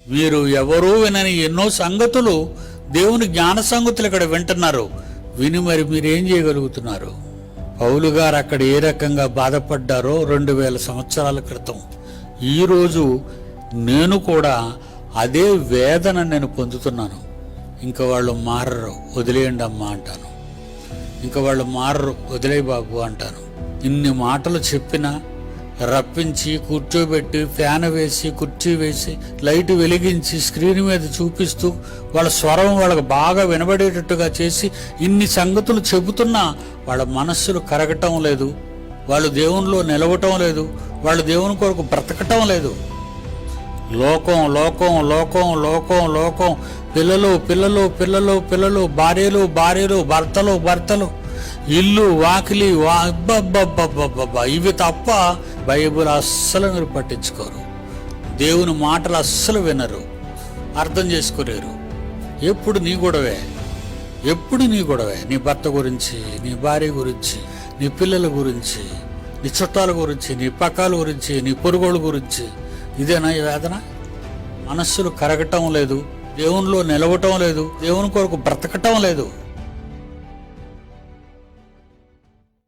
మీరు ఎవరూ వినని ఎన్నో సంగతులు, దేవుని జ్ఞాన సంగతులు ఇక్కడ వింటున్నారు. విని మరి మీరేం చేయగలుగుతున్నారు? పౌలు గారు అక్కడ ఏ రకంగా బాధపడ్డారో 2000 సంవత్సరాల క్రితం, ఈరోజు నేను కూడా అదే వేదన నేను పొందుతున్నాను. ఇంకా వాళ్ళు మారరు, వదిలేయండి అమ్మా అంటాను. ఇంకా వాళ్ళు మారరు, వదిలే బాబు అంటాను. ఇన్ని మాటలు చెప్పినా, రప్పించి కూర్చోబెట్టి ఫ్యాన్ వేసి కుర్చీ వేసి లైట్ వెలిగించి స్క్రీన్ మీద చూపిస్తూ వాళ్ళ స్వరం వాళ్ళకు బాగా వినబడేటట్టుగా చేసి ఇన్ని సంగతులు చెబుతున్నా వాళ్ళ మనస్సులు కరగటం లేదు, వాళ్ళు దేవునిలో నిలవటం లేదు, వాళ్ళు దేవుని కొరకు బ్రతకటం లేదు. లోకం లోకం లోకం లోకం లోకం, పిల్లలు పిల్లలు పిల్లలు పిల్లలు, భార్యలు భార్యలు, భర్తలు భర్తలు, ఇల్లు వాకిలి అబ్బబ్బబ్బబ్బబ్బా, ఇవి తప్ప బైబిల్ అస్సలు మీరు పట్టించుకోరు. దేవుని మాటలు అస్సలు వినరు, అర్థం చేసుకోలేరు. ఎప్పుడు నీ గొడవే, ఎప్పుడు నీ గొడవే. నీ భర్త గురించి, నీ భార్య గురించి, నీ పిల్లల గురించి, నీ చుట్టాల గురించి, నీ పక్కాల గురించి, నీ పొరుగోళ్ళ గురించి. ఇదేనా ఈ వేదన? మనస్సులు కరగటం లేదు, దేవునిలో నిలవటం లేదు, దేవుని కొరకు బ్రతకటం లేదు.